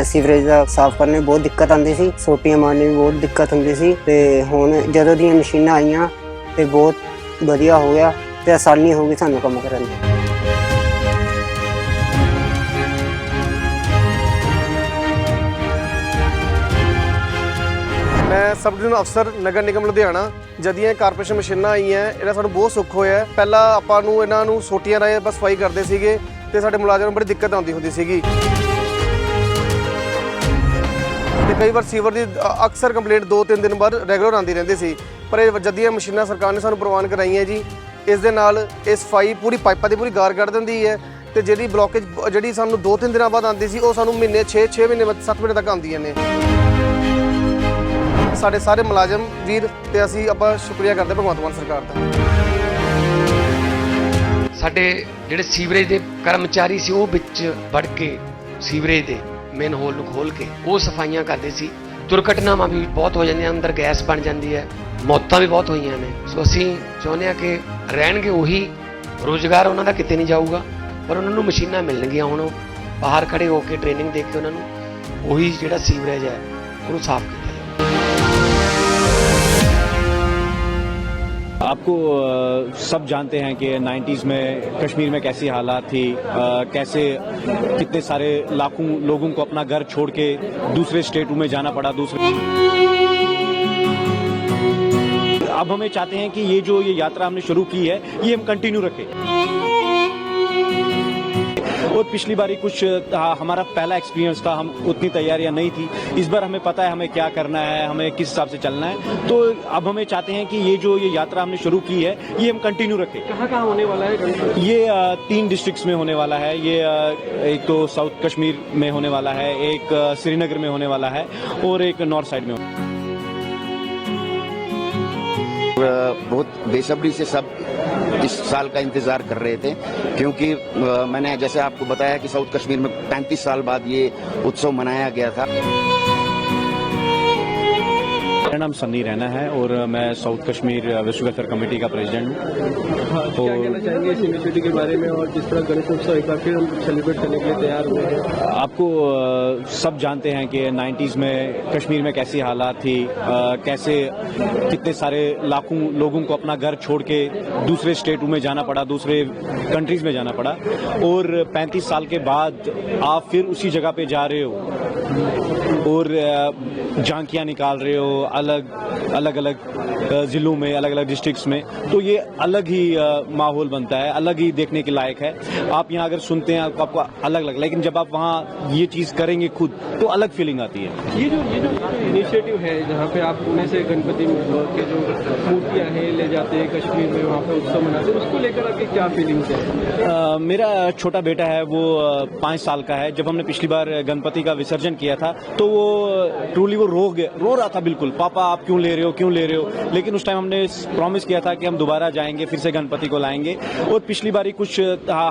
Sewerage ਦਾ ਸਾਫ਼ ਕਰਨੇ ਬਹੁਤ ਦਿੱਕਤ ਆਉਂਦੀ ਸੀ, ਸੋਟੀਆਂ ਮਾਰਨੇ ਵੀ ਬਹੁਤ ਦਿੱਕਤ ਹੁੰਦੀ ਸੀ। ਤੇ ਹੁਣ ਜਦੋਂ ਦੀਆਂ ਮਸ਼ੀਨਾਂ ਆਈਆਂ ਤੇ ਬਹੁਤ ਵਧੀਆ ਹੋ ਗਿਆ ਤੇ ਆਸਾਨੀ ਹੋ ਗਈ ਸਾਨੂੰ ਕੰਮ ਕਰਨ ਦੀ। मैं सब डिवीजन अफसर नगर निगम लुधियाना जदियाँ कारपोरेशन मशीनां आईਆਂ ਇਹਨਾਂ ਸਾਨੂੰ ਬਹੁਤ ਸੁੱਖ ਹੋਇਆ। ਪਹਿਲਾਂ ਆਪਾਂ ਨੂੰ ਇਹਨਾਂ ਨੂੰ ਸੋਟੀਆਂ ਰਾਹੀਂ ਬਸ ਸਫਾਈ ਕਰਦੇ ਸੀਗੇ ਤੇ ਸਾਡੇ ਮੁਲਾਜ਼ਮਾਂ ਨੂੰ ਬੜੀ ਦਿੱਕਤ ਆਉਂਦੀ ਹੁੰਦੀ ਸੀਗੀ ਤੇ ਕਈ ਵਾਰ ਸੀਵਰ ਦੀ ਅਕਸਰ ਕੰਪਲੇਂਟ 2-3 ਦਿਨ ਬਾਅਦ ਰੈਗੂਲਰ ਆਉਂਦੀ ਰਹਿੰਦੀ ਸੀ। ਪਰ ਇਹ ਜਦੀਆਂ ਮਸ਼ੀਨਾਂ ਸਰਕਾਰ ਨੇ ਸਾਨੂੰ ਪ੍ਰਵਾਨ ਕਰਾਈਆਂ ਜੀ, ਇਸ ਦੇ ਨਾਲ ਇਹ ਸਫਾਈ ਪੂਰੀ ਪਾਈਪਾਂ ਦੀ ਪੂਰੀ ਗਾਰ ਕੱਢ ਦਿੰਦੀ ਹੈ ਤੇ ਜਿਹੜੀ ਬਲੋਕੇਜ ਜਿਹੜੀ ਸਾਨੂੰ 2-3 ਦਿਨਾਂ ਬਾਅਦ ਆਉਂਦੀ ਸੀ ਉਹ ਸਾਨੂੰ ਮਹੀਨੇ 6 ਮਹੀਨੇ 7 ਮਹੀਨੇ ਤੱਕ ਆਉਂਦੀਆਂ ਨੇ। ਸਾਡੇ ਸਾਰੇ ਮੁਲਾਜ਼ਮ ਵੀਰ ਤੇ ਅਸੀਂ ਆਪਾਂ ਸ਼ੁਕਰੀਆ ਕਰਦੇ ਭਗਵੰਤ ਮਾਨ ਸਰਕਾਰ ਦਾ। ਸਾਡੇ ਜਿਹੜੇ ਸੀਵਰੇਜ ਦੇ ਕਰਮਚਾਰੀ ਸੀ ਉਹ ਵਿੱਚ ਵੜ ਕੇ ਸੀਵਰੇਜ ਦੇ ਮੇਨ ਹੋਲ ਨੂੰ ਖੋਲ ਕੇ ਉਹ ਸਫਾਈਆਂ ਕਰਦੇ ਸੀ। ਦੁਰਘਟਨਾਵਾਂ ਵੀ ਬਹੁਤ ਹੋ ਜਾਂਦੀਆਂ, ਅੰਦਰ ਗੈਸ ਬਣ ਜਾਂਦੀ ਹੈ, ਮੌਤਾਂ ਵੀ ਬਹੁਤ ਹੋਈਆਂ ਨੇ। ਸੋ ਅਸੀਂ ਚਾਹੁੰਦੇ ਹਾਂ ਕਿ ਰਹਿਣਗੇ ਉਹੀ, ਰੋਜ਼ਗਾਰ ਉਹਨਾਂ ਦਾ ਕਿਤੇ ਨਹੀਂ ਜਾਊਗਾ, ਪਰ ਉਹਨਾਂ ਨੂੰ ਮਸ਼ੀਨਾਂ ਮਿਲਣਗੀਆਂ। ਹੁਣ ਉਹ ਬਾਹਰ ਖੜੇ ਹੋ ਕੇ ਟ੍ਰੇਨਿੰਗ ਦੇ ਕੇ ਉਹਨਾਂ ਨੂੰ ਉਹੀ ਜਿਹੜਾ ਸੀਵਰੇਜ ਹੈ ਉਹਨੂੰ ਸਾਫ਼ ਕੀਤਾ। आपको सब जानते हैं कि 90s में कश्मीर में कैसी हालात थी, कैसे कितने सारे लाखों लोगों को अपना घर छोड़ के दूसरे स्टेटों में जाना पड़ा। अब हमें चाहते हैं कि ये यात्रा हमने शुरू की है ये हम कंटिन्यू रखें। और पिछली बारी कुछ हमारा पहला एक्सपीरियंस था, हम उतनी तैयारियां नहीं थी। इस बार हमें पता है हमें क्या करना है, हमें किस हिसाब से चलना है। तो अब हमें चाहते हैं कि ये यात्रा हमने शुरू की है ये हम कंटिन्यू रखें। कहाँ होने वाला है? ये 3 डिस्ट्रिक्ट्स में होने वाला है। ये एक तो साउथ कश्मीर में होने वाला है, एक श्रीनगर में होने वाला है और एक नॉर्थ साइड में। बहुत बेसब्री से सब इस साल का इंतजार कर रहे थे, क्योंकि मैंने जैसे आपको बताया कि साउथ कश्मीर में 35 साल बाद ये उत्सव मनाया गया था। मेरा नाम सन्नी रैना है और मैं साउथ कश्मीर विश्व वेलफेयर कमेटी का प्रेसिडेंट हूँ। क्या कहना चाहेंगे इस इनिशिएटिव के बारे में और जिस तरह गणेश उत्सव एक बार फिर हम सेलिब्रेट करने के लिए तैयार हुए हैं? आपको सब जानते हैं कि 90s में कश्मीर में कैसी हालात थी, कैसे कितने सारे लाखों लोगों को अपना घर छोड़ के दूसरे स्टेटों में जाना पड़ा, दूसरे कंट्रीज में जाना पड़ा। और 35 साल के बाद आप फिर उसी जगह पे जा रहे हो और झांकियां निकाल रहे हो अलग अलग जिलों में, अलग अलग डिस्ट्रिक्ट्स में। तो ये अलग ही माहौल बनता है, अलग ही देखने के लायक है। आप यहाँ अगर सुनते हैं आपको अलग लग, लेकिन जब आप वहाँ ये चीज करेंगे खुद तो अलग फीलिंग आती है। ये जो इनिशिएटिव है जहाँ पे आप पुणे से गणपति के जो मूर्तियाँ हैं ले जाते हैं कश्मीर में, वहाँ पे उत्सव मनाते हैं, उसको लेकर आपकी क्या फीलिंग्स है? मेरा छोटा बेटा है वो 5 साल का है। जब हमने पिछली बार गणपति का विसर्जन किया था तो वो ट्रूली वो रो रहा था बिल्कुल, पापा आप क्यों ले रहे हो। लेकिन उस टाइम हमने प्रॉमिस किया था कि हम दोबारा जाएंगे, फिर से गणपति को लाएंगे। और पिछली बारी कुछ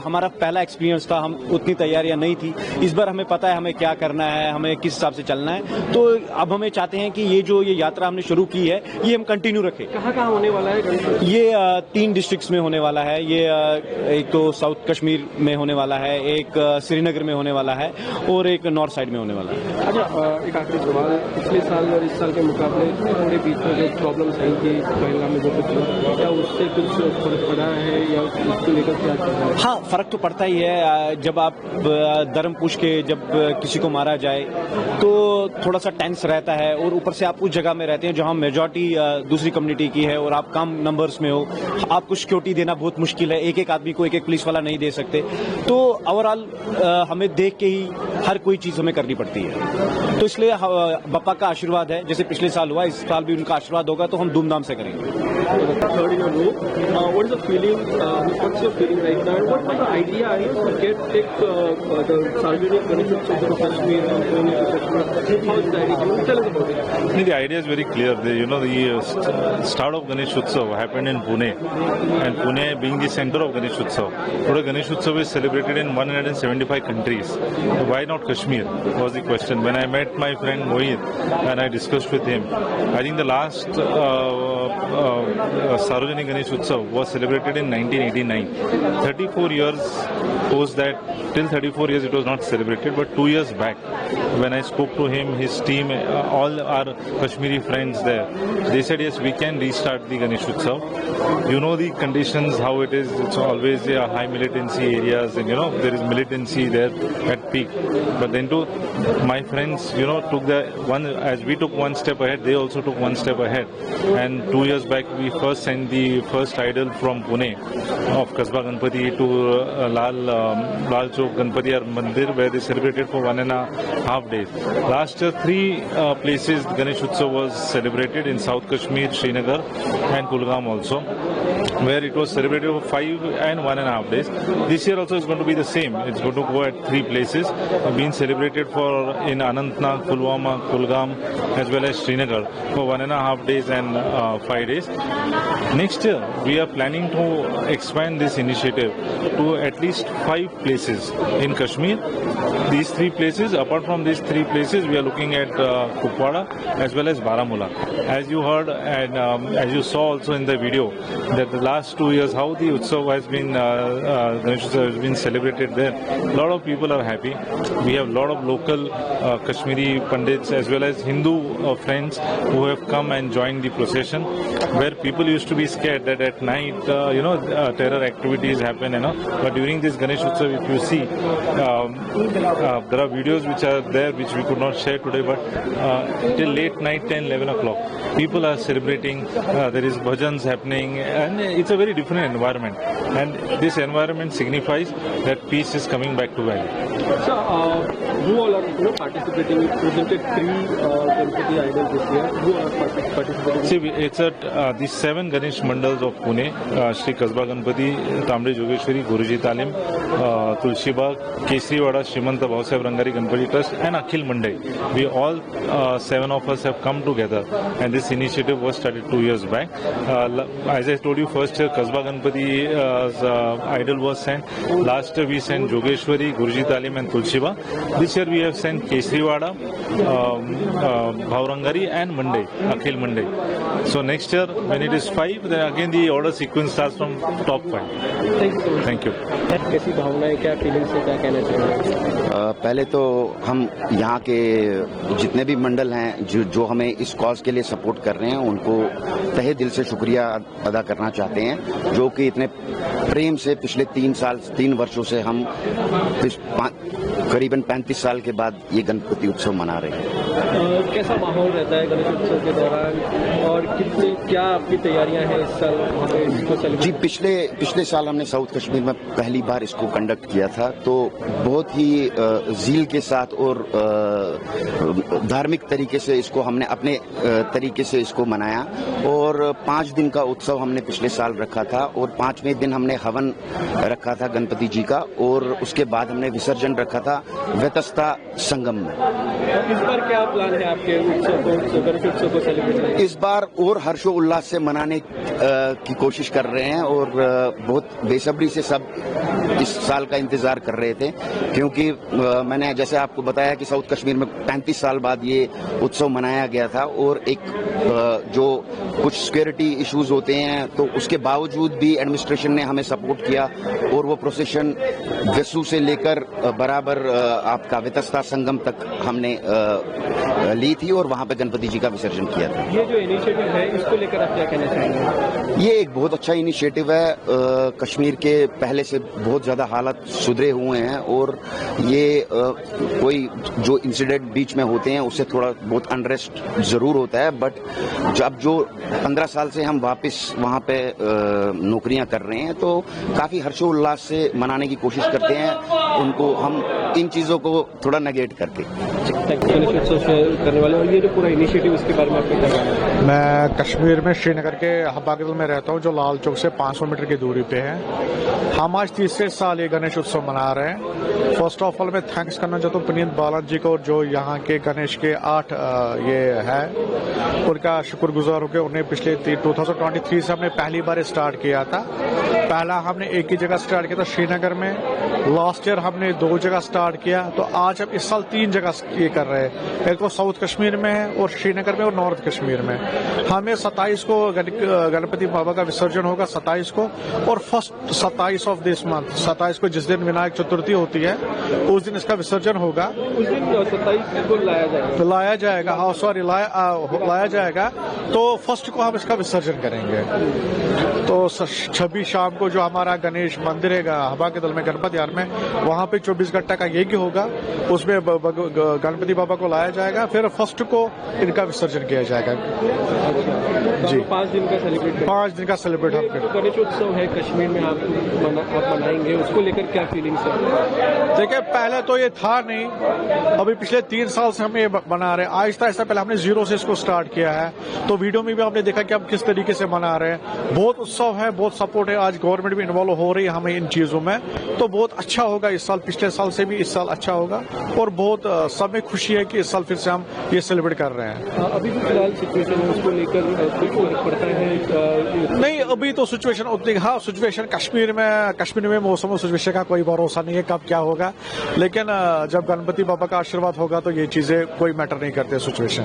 हमारा पहला एक्सपीरियंस था, हम उतनी तैयारियां नहीं थी। इस बार हमें पता है हमें क्या करना है, हमें किस हिसाब से चलना है। तो अब हमें चाहते हैं कि ये यात्रा हमने शुरू की है ये हम कंटिन्यू रखें। कहाँ होने वाला है? ये 3 डिस्ट्रिक्ट्स में होने वाला है। ये एक तो साउथ कश्मीर में होने वाला है, एक श्रीनगर में होने वाला है और एक नॉर्थ साइड में होने वाला है। अच्छा, एक आखिरी सवाल, पिछले साल और इस साल के मुकाबले पूरे बीच में जो प्रॉब्लम्स आई थी पहला में जो कुछ, क्या उससे कुछ फर्क पड़ा है या उसको लेकर क्या चल रहा है? हाँ, फर्क तो पड़ता ही है। जब आप धर्म पूछ के जब किसी को मारा जाए तो थोड़ा सा टेंस रहता है, और ऊपर से आप उस जगह में रहते हैं जहाँ मेजॉरिटी दूसरी कम्युनिटी की है और आप कम नंबर्स में हो, आपको सिक्योरिटी देना बहुत मुश्किल है। एक आदमी को एक पुलिस वाला नहीं दे सकते। तो ओवरऑल हमें देख के ही हर कोई चीज हमें करनी पड़ती है। तो इसलिए बप्पा का आशीर्वाद है, जैसे पिछले साल हुआ इस साल भी उनका आशीर्वाद होगा तो हम धूमधाम से करेंगे। Third in a row. What is the feeling? What's your feeling right now? And what the idea is to take the Sarvajanik Ganesh Utsav to Kashmir and Pune to Kashmir? How is the idea? Can you tell us about it? The idea is very clear. The start of Ganesh Utsav happened in Pune, and Pune being the center of Ganesh Utsav. Today Ganesh Utsav is celebrated in 175 countries. So why not Kashmir? Was the question. When I met my friend Mohit and I discussed with him, I think the last Sarojini Ganesh Utsav was celebrated in 1989. 34 years post that, till 34 years it was not celebrated, but 2 years back when I spoke to him, his team, all our Kashmiri friends there, they said yes, we can restart the Ganesh Utsav. You know the conditions, how it is, it's always high militancy areas, and there is militancy there at peak. But then too, my friends, took the one, as we took one step ahead, they also took one step ahead. And 2 years back, we first sent the first idol from Pune of Kasba Ganpati to Lal Chowk Ganpati Mandir, where they celebrated for 1.5 days. Last year, 3 places Ganesh Utsav was celebrated in South Kashmir, Srinagar and Kulgam also, where it was celebrated for 5 and 1.5 days. This year also is going to be the same. It's going to go at 3 places, being celebrated in Anantnag, Pulwama, Kulgam, as well as Srinagar for 1.5 days and 5 days. Next year, we are planning to expand this initiative to at least 5 places in Kashmir. These 3 places, apart from these 3 places, we are looking at Kupwara as well as Baramulla. As you heard and as you saw also in the video, that the last 2 years how the Utsav has been, Ganesh Utsav has been celebrated there. A lot of people are happy. We have a lot of local Kashmiri Pandits as well as Hindu friends who have come and joined the procession, where people used to be scared that at night, terror activities happen, but during this Ganesh Utsav, if you see, there are videos which are there which we could not share today, but till late night, 10, 11 o'clock, people are celebrating, there is bhajans happening, and it's a very different environment. And this environment signifies that peace is coming back to Valley. So, who all are participating? You presented 3 Ganpati idols this year. Who are participating? See, it's at the 7 Ganesh Mandals of Pune, Shri Kasba Ganpati, Tamde Jogeshwari, Guruji Talim, Tulsi Bagh, Kesriwada, Shrimanta Bhausaheb Rangari Ganpati Trust, and Akhil Mandai. We all 7 of us have come together, and this initiative was started 2 years back. As I told you, first year Kasba Ganpati's idol was sent. Last year we sent Jogeshwari, Guruji Talim, and Tulsi Bagh. This year we have sent Kesriwada, Bhaurangari, and Mandai, Akhil Mandai. So next year when it is 5, then again the order sequence starts from top 5. Thank you. कैसी भावनाएं, क्या feelings है, क्या कहना चाहिए? पहले तो हम यहाँ के जितने भी मंडल हैं जो हमें इस कॉज के लिए सपोर्ट कर रहे हैं, उनको तहे दिल से शुक्रिया अदा करना चाहते हैं, जो कि इतने प्रेम से पिछले 3 वर्षों से हम करीबन 35 साल के बाद ये गणपति उत्सव मना रहे हैं। कैसा माहौल रहता है गणेश उत्सव के दौरान, और क्या आपकी तैयारियां हैं इस साल इसको सेलिब्रेट? जी, पिछले साल हमने साउथ कश्मीर में पहली बार इसको कंडक्ट किया था, तो बहुत ही जील के साथ और धार्मिक तरीके से इसको हमने अपने तरीके से इसको मनाया। और 5 दिन का उत्सव हमने पिछले साल रखा था, और 5वें दिन हमने हवन रखा था गणपति जी का, और उसके बाद हमने विसर्जन रखा था व्यतस्ता संगम में। इस बार क्या प्लान है आपके गणेश उत्सव को सेलिब्रेट करने? इस बार और हर्षोल्लास से मनाने की कोशिश कर रहे हैं, और बहुत बेसब्री से सब इस साल का इंतजार कर रहे थे, क्योंकि मैंने जैसे आपको बताया कि साउथ कश्मीर में 35 साल बाद ये उत्सव मनाया गया था, और एक जो कुछ सिक्योरिटी इश्यूज होते हैं, तो उसके बावजूद भी एडमिनिस्ट्रेशन ने हमें सपोर्ट किया, और वो प्रोसेशन वेसू से लेकर बराबर आपका व्यतस्ता संगम तक हमने ली थी, और वहां पे गणपति जी का विसर्जन किया था। ये जो इनिशिएटिव है, इसको लेकर आप क्या कहना चाहेंगे? ये एक बहुत अच्छा इनिशिएटिव है। कश्मीर के पहले से बहुत ज्यादा हालात सुधरे हुए हैं, और ये कोई जो इंसिडेंट बीच में होते हैं उससे थोड़ा बहुत अनरेस्ट जरूर होता है, बट जब जो 15 साल से हम वापस वहां पे नौकरियां कर रहे हैं, तो काफी हर्षोल्लास से मनाने की कोशिश करते हैं उनको, हम इन चीजों को थोड़ा नेगेट करके। करने वाले, और ये जो पूरा इनिशिएटिव, इसके बारे में आपको क्या कहना है? मैं कश्मीर में श्रीनगर के हब्बागल में रहता हूँ, जो लाल चौक से 500 मीटर की दूरी पे है। हम आज 3रे साल ये गणेश उत्सव मना रहे हैं। फर्स्ट ऑफ ऑल मैं थैंक्स करना चाहता हूँ पुनीत बालाजी को, जो यहाँ के गणेश के 8 ये है, उनका शुक्रगुजार होकर उन्हें पिछले 2023 से हमने पहली बार स्टार्ट किया था। पहला हमने एक ही जगह स्टार्ट किया था श्रीनगर में, लास्ट ईयर हमने 2 जगह स्टार्ट किया, तो आज हम इस साल 3 जगह ये कर रहे हैं। एक तो साउथ कश्मीर में है और श्रीनगर में और नॉर्थ कश्मीर में। हमें 27 को गणपति बाबा का विसर्जन होगा 27 को, और फर्स्ट 27 ऑफ दिस मंथ, 27 को जिस दिन विनायक चतुर्थी होती है उस दिन इसका विसर्जन होगा। उस दिन 27 को लाया जाएगा, हाँ सॉरी लाया जाएगा। तो फर्स्ट को हम इसका विसर्जन करेंगे। तो 26 शाम को जो हमारा गणेश मंदिर है हवा के दल में गणपति यार में, वहाँ पे 24 घंटा का यज्ञ होगा, उसमें गणपति बाबा को लाया जाएगा, फिर फर्स्ट को इनका विसर्जन किया जाएगा। जी 5 दिन का सेलिब्रेट 5 दिन का सेलिब्रेट हम करेंगे। गणेशोत्सव है कश्मीर में, आप मनाएंगे, उसको लेकर क्या फीलिंग्स है? देखिए पहले तो ये था नहीं, अभी पिछले 3 साल से हम ये बना रहे हैं। आहिस्ता आहिस्ता पहले हमने 0 से इसको स्टार्ट किया है, तो वीडियो में भी आपने देखा कि हम किस तरीके से मना रहे हैं। बहुत उत्सव है, बहुत सपोर्ट है, आज गवर्नमेंट भी इन्वॉल्व हो रही है हमें इन चीजों में, तो बहुत अच्छा होगा इस साल। पिछले साल से भी इस साल अच्छा होगा, और बहुत सब में खुशी है कि इस साल फिर से हम ये सेलिब्रेट कर रहे हैं। अभी जो फिलहाल सिचुएशन है उसको लेकर कुछ फर्क पड़ता है? नहीं, अभी तो सिचुएशन उतनी, हाँ सिचुएशन कश्मीर में मौसम और सिचुएशन का कोई भरोसा नहीं है कब क्या होगा, लेकिन जब गणपति बाबा का आशीर्वाद होगा तो ये चीजें कोई मैटर नहीं करते सिचुएशन।